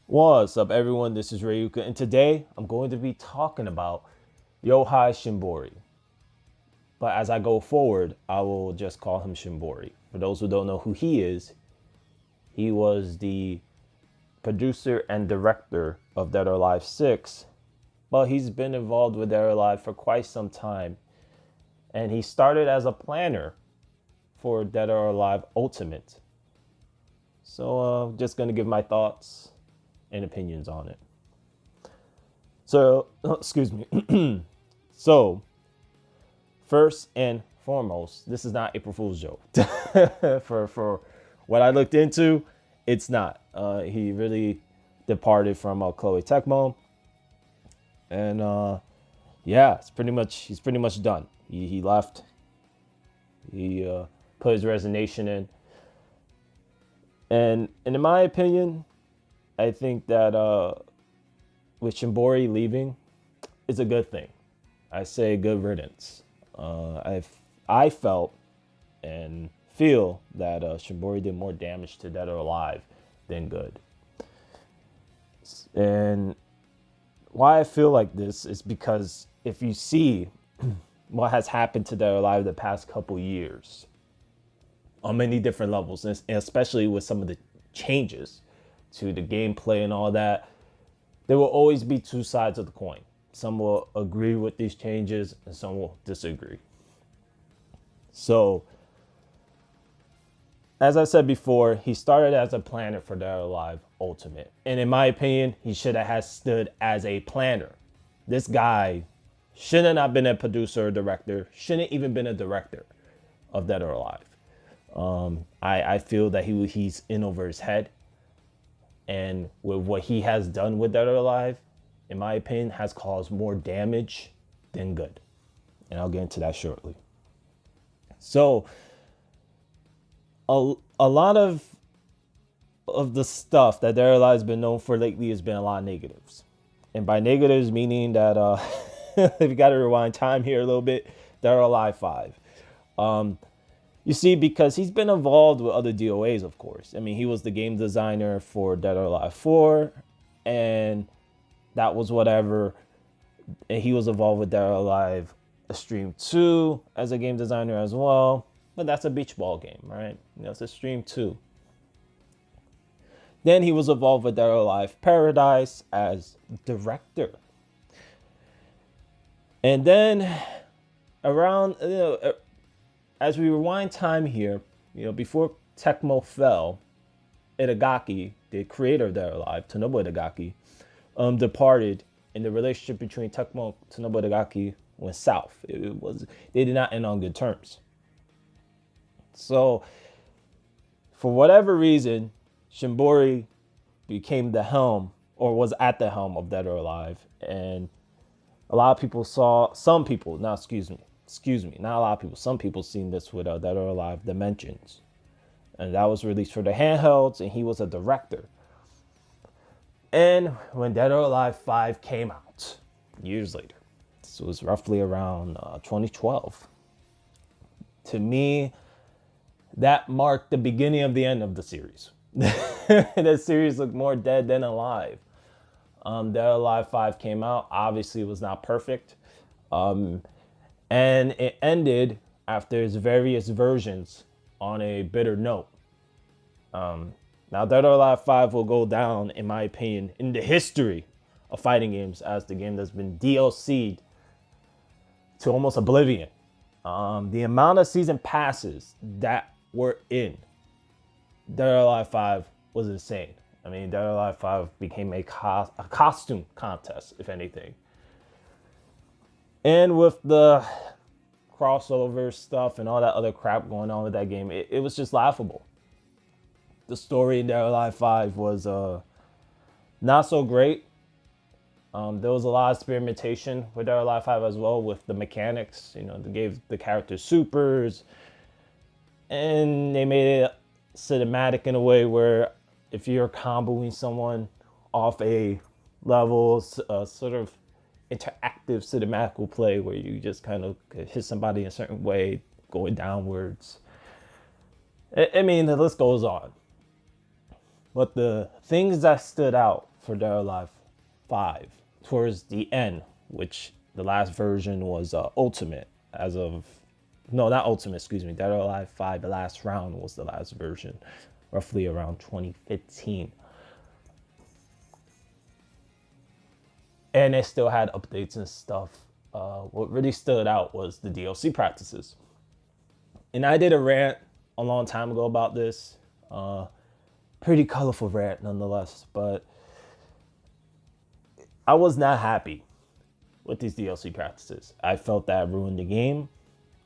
What's up, everyone? This is Rayuka, and today I'm going to be talking about Yohei Shimbori. But as I go forward, I will just call him Shimbori. For those who don't know who he is, he was the producer and director of Dead or Alive 6, but he's been involved with Dead or Alive for quite some time. And he started as a planner for Dead or Alive Ultimate. So, just going to give my thoughts and opinions on it. So, excuse me. So, first and foremost, this is not April Fool's joke. for what I looked into, it's not. He really departed from koei Tecmo, and yeah, he's pretty much done. He left. He put his resignation in, and in my opinion, I think that with Shimbori leaving, it's a good thing. I say good riddance. I felt and feel that Shimbori did more damage to Dead or Alive than good. And why I feel like this is because if you see what has happened to Dead or Alive the past couple years on many different levels, and especially with some of the changes to the gameplay and all that, there will always be two sides of the coin. Some will agree with these changes and some will disagree. So, as I said before, he started as a planner for Dead or Alive Ultimate. And in my opinion, he should have stood as a planner. This guy should have not been a producer or director, shouldn't even been a director of Dead or Alive. I feel that he's in over his head. And with what he has done with Dead or Alive, in my opinion, has caused more damage than good. And I'll get into that shortly. So, a lot of the stuff that Dead or Alive has been known for lately has been a lot of negatives. And by negatives, meaning that if you got to rewind time here a little bit, Dead or Alive 5. You see, because he's been involved with other DOAs, of course. I mean, he was the game designer for Dead or Alive 4, and that was whatever. And he was involved with Dead or Alive Stream 2 as a game designer as well. But that's a beach ball game, right? It's a Stream 2. Then he was involved with Dead or Alive Paradise as director. And then around, as we rewind time here, before Tecmo fell, Itagaki, the creator of Dead or Alive, Tonobu Itagaki, departed, and the relationship between Tecmo and Tonobu Itagaki went south. They did not end on good terms. So, for whatever reason, Shimbori became the helm, or was at the helm of Dead or Alive, and a lot of people some people, not a lot of people, some people seen this with Dead or Alive Dimensions. And that was released for the handhelds, and he was a director. And when Dead or Alive 5 came out, years later, this was roughly around 2012, to me, that marked the beginning of the end of the series. The series looked more dead than alive. Dead or Alive 5 came out. Obviously, it was not perfect. And it ended after its various versions on a bitter note. Now, Dead or Alive 5 will go down, in my opinion, in the history of fighting games as the game that's been DLC'd to almost oblivion. The amount of season passes that were in Dead or Alive 5 was insane. I mean, Dead or Alive 5 became a costume contest, if anything. And with the crossover stuff and all that other crap going on with that game, it was just laughable. The story in Dead or Alive 5 was not so great. There was a lot of experimentation with Dead or Alive 5 as well with the mechanics. They gave the characters supers, and they made it cinematic in a way where if you're comboing someone off a level, sort of interactive cinematic play where you just kind of hit somebody in a certain way, going downwards. I mean, the list goes on. But the things that stood out for Dead or Alive 5 towards the end, which the last version was Ultimate as of, no, not Ultimate, excuse me. Dead or Alive 5, the last round was the last version, roughly around 2015. And it still had updates and stuff. What really stood out was the DLC practices. And I did a rant a long time ago about this. Pretty colorful rant nonetheless, but I was not happy with these DLC practices. I felt that ruined the game.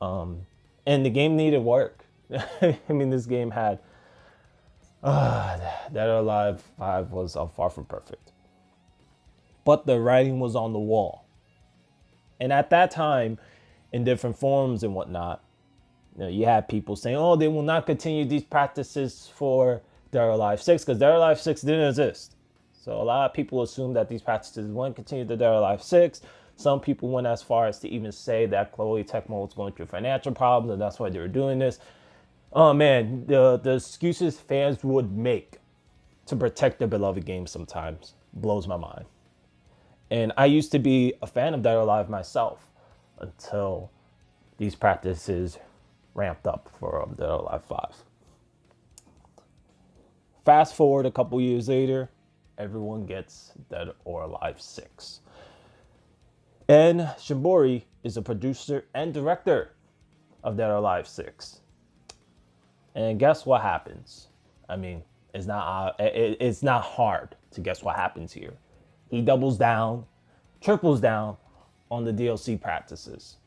And the game needed work. I mean, this game had Dead or Alive 5 was far from perfect. But the writing was on the wall. And at that time, in different forums and whatnot, you had people saying, oh, they will not continue these practices for Dead or Alive 6 because Dead or Alive 6 didn't exist. So a lot of people assumed that these practices wouldn't continue to Dead or Alive 6. Some people went as far as to even say that Koei Tecmo was going through financial problems and that's why they were doing this. Oh man, the excuses fans would make to protect their beloved games sometimes blows my mind. And I used to be a fan of Dead or Alive myself until these practices ramped up for Dead or Alive 5. Fast forward a couple years later, everyone gets Dead or Alive 6. And Shimbori is a producer and director of Dead or Alive 6. And guess what happens? I mean, it's not hard to guess what happens here. He doubles down, triples down on the DLC practices.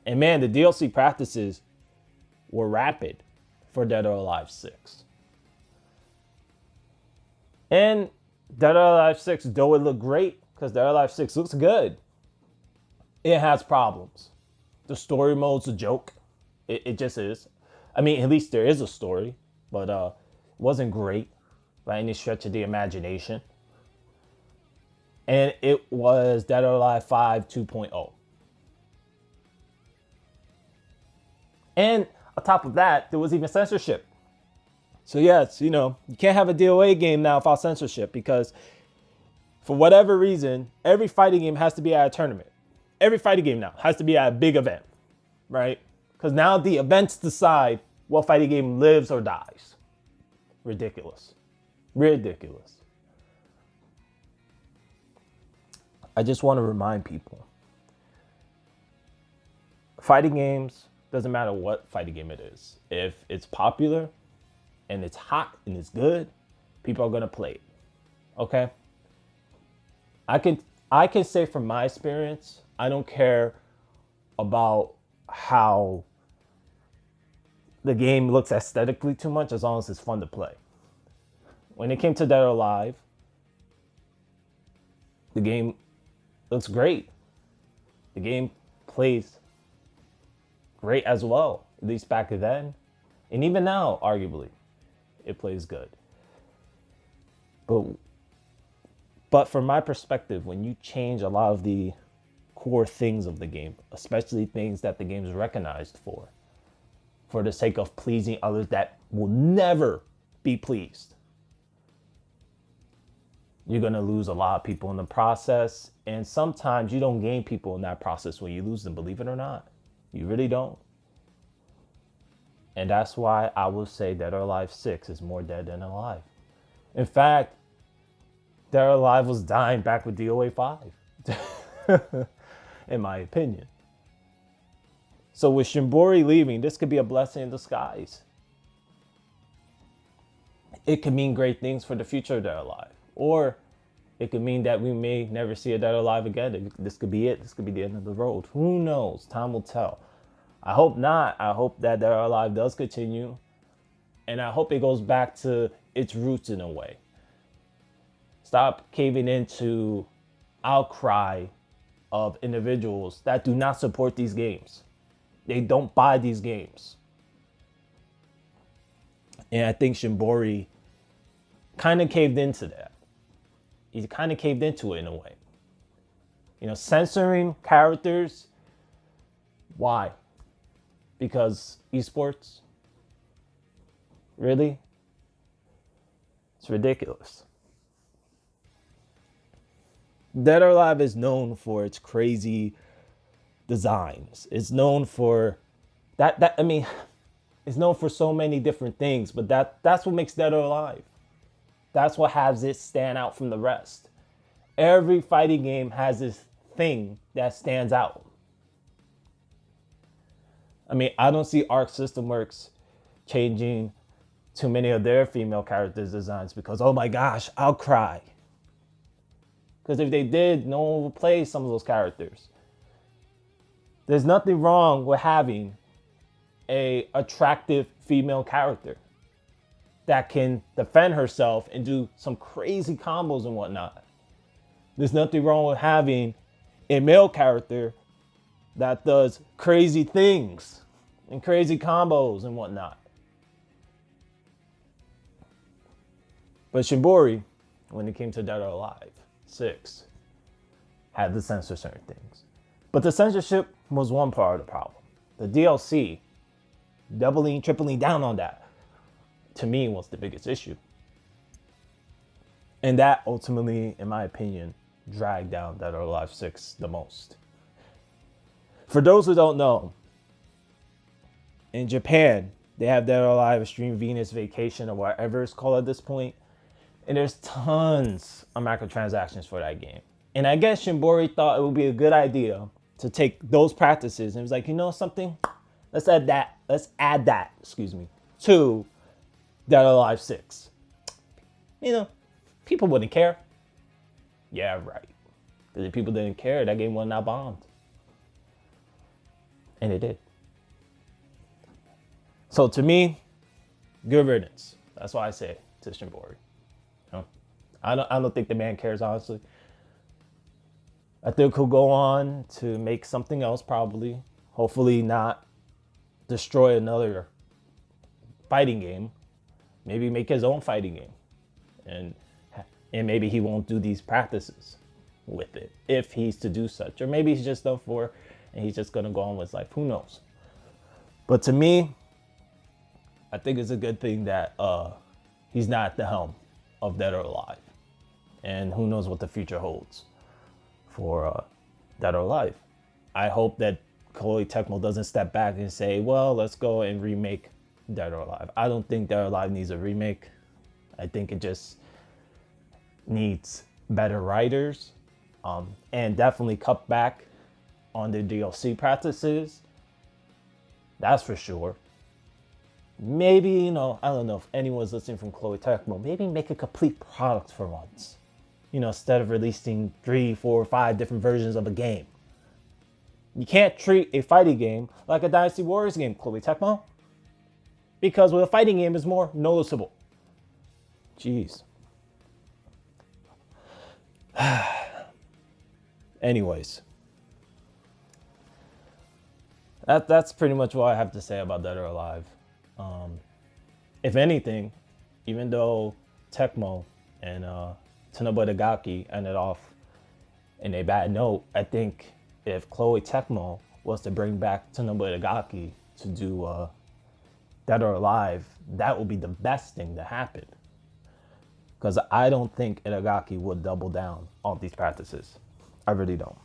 And man, the DLC practices were rapid for Dead or Alive 6. And Dead or Alive 6, though it looked great, because Dead or Alive 6 looks good, it has problems. The story mode's a joke. It just is. I mean, at least there is a story, but it wasn't great by any stretch of the imagination. And it was Dead or Alive 5 2.0. And on top of that, there was even censorship. So yes, you can't have a DOA game now without censorship because for whatever reason, every fighting game has to be at a tournament. Every fighting game now has to be at a big event, right? Because now the events decide what fighting game lives or dies. Ridiculous. Ridiculous. I just want to remind people, fighting games, doesn't matter what fighting game it is. If it's popular and it's hot and it's good, people are going to play it. Okay? I can say from my experience, I don't care about how the game looks aesthetically too much as long as it's fun to play. When it came to Dead or Alive, the game looks great. The game plays great as well, at least back then. And even now, arguably, it plays good. But from my perspective, when you change a lot of the core things of the game, especially things that the game is recognized for the sake of pleasing others that will never be pleased, you're going to lose a lot of people in the process. And sometimes you don't gain people in that process when you lose them, believe it or not. You really don't. And that's why I will say Dead or Alive 6 is more dead than alive. In fact, Dead or Alive was dying back with DOA 5, in my opinion. So with Shimbori leaving, this could be a blessing in disguise. It could mean great things for the future of Dead or Alive. Or it could mean that we may never see a Dead or Alive again. This could be it. This could be the end of the road. Who knows? Time will tell. I hope not. I hope that Dead or Alive does continue. And I hope it goes back to its roots in a way. Stop caving into outcry of individuals that do not support these games. They don't buy these games. And I think Shimbori kind of caved into that. He kind of caved into it in a way. Censoring characters. Why? Because esports? Really? It's ridiculous. Dead or Alive is known for its crazy designs. It's known for that I mean, it's known for so many different things, but that's what makes Dead or Alive. That's what has it stand out from the rest. Every fighting game has this thing that stands out. I mean, I don't see Arc System Works changing too many of their female characters' designs because, oh my gosh, I'll cry. Because if they did, no one would play some of those characters. There's nothing wrong with having a attractive female character that can defend herself and do some crazy combos and whatnot. There's nothing wrong with having a male character that does crazy things and crazy combos and whatnot. But Shimbori, when it came to Dead or Alive 6, had to censor certain things. But the censorship was one part of the problem. The DLC, doubling, tripling down on that, to me was the biggest issue. And that ultimately, in my opinion, dragged down Dead or Alive 6 the most. For those who don't know, in Japan, they have Dead or Alive Extreme Venus Vacation or whatever it's called at this point. And there's tons of microtransactions for that game. And I guess Shimbori thought it would be a good idea to take those practices and was like, you know something? Let's add that, to Dead or Alive 6. You know, people wouldn't care. Yeah, right. Because if people didn't care, that game would not bombed. And it did. So to me, good riddance. That's why I say to Shimbori. You know, I don't think the man cares, honestly. I think he'll go on to make something else, probably. Hopefully not destroy another fighting game. Maybe make his own fighting game. And maybe he won't do these practices with it if he's to do such. Or maybe he's just done for and he's just going to go on with his life. Who knows? But to me, I think it's a good thing that he's not at the helm of Dead or Alive. And who knows what the future holds for Dead or Alive. I hope that Koei Tecmo doesn't step back and say, well, let's go and remake Dead or Alive. I don't think Dead or Alive needs a remake. I think it just needs better writers and definitely cut back on the DLC practices. That's for sure. Maybe, I don't know if anyone's listening from Koei Tecmo, maybe make a complete product for once. Instead of releasing 3, 4, 5 different versions of a game. You can't treat a fighting game like a Dynasty Warriors game, Koei Tecmo. Because with a fighting game, it's more noticeable. Jeez. Anyways. That's pretty much what I have to say about Dead or Alive. If anything, even though Tecmo and Tanobu Itagaki ended off in a bad note, I think if Koei Tecmo was to bring back Tanobu Itagaki to do Dead or Alive, that would be the best thing to happen. Because I don't think Itagaki would double down on these practices. I really don't.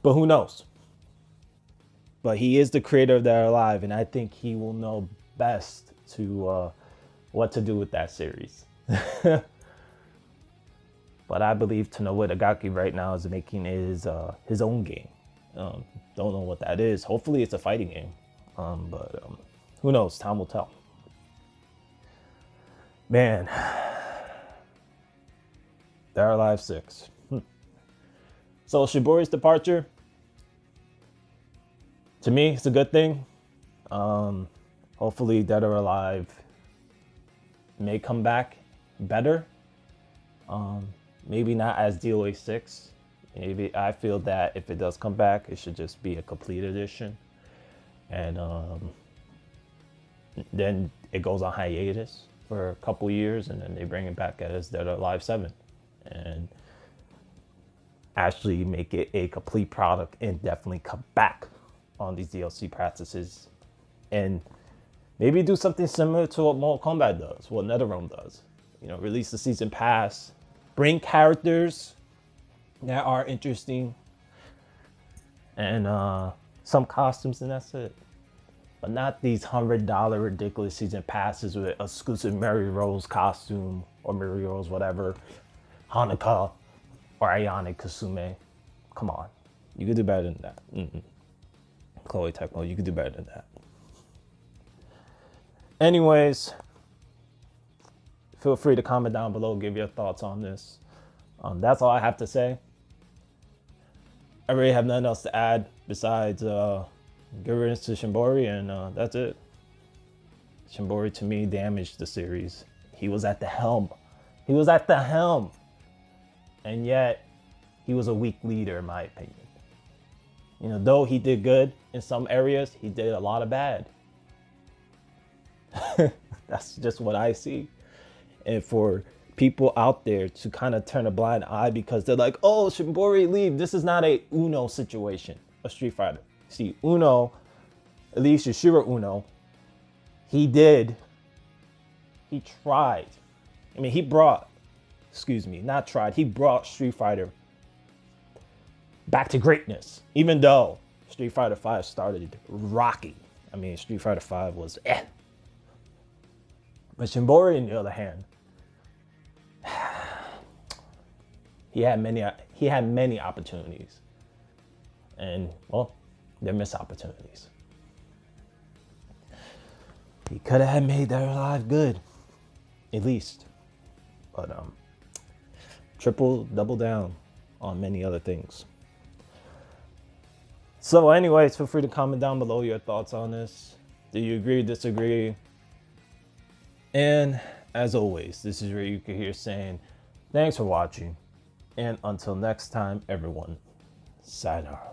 But who knows? But he is the creator of Dead or Alive, and I think he will know best to what to do with that series. But I believe Tanobu Itagaki right now is making his own game. Don't know what that is. Hopefully it's a fighting game. But who knows? Time will tell. Man. Dead or Alive 6. So Shimbori's departure, to me, it's a good thing. Hopefully Dead or Alive may come back better. Maybe not as DOA 6. Maybe I feel that if it does come back, it should just be a complete edition. And then it goes on hiatus for a couple years, and then they bring it back as Dead or Alive 7. And actually make it a complete product and definitely come back on these DLC practices. And maybe do something similar to what Mortal Kombat does, what NetherRealm does. Release the season pass, bring characters that are interesting, and some costumes, and that's it. But not these $100 ridiculous season passes with exclusive Mary Rose costume or Mary Rose whatever, Hanukkah or Ayane Kasume. Come on, you could do better than that. Koei Tecmo, you could do better than that. Anyways, feel free to comment down below, give your thoughts on this. That's all I have to say. I really have nothing else to add besides give riddance to Shimbori, and that's it. Shimbori, to me, damaged the series. He was at the helm. He was at the helm. And yet, he was a weak leader, in my opinion. You know, though he did good in some areas, he did a lot of bad. That's just what I see. And for people out there to kind of turn a blind eye because they're like, oh, Shimbori, leave. This is not a Uno situation, a Street Fighter. See, Uno, at least Yoshiro Uno, he tried. I mean, he brought Street Fighter back to greatness, even though Street Fighter V started rocky. I mean, Street Fighter V was eh. But Shimbori, on the other hand, he had many opportunities, and well, they're missed opportunities. He could have made their life good, at least, but double down on many other things. So anyways, feel free to comment down below your thoughts on this. Do you agree, disagree? And as always, this is Rayuka here saying thanks for watching. And until next time, everyone, sayonara.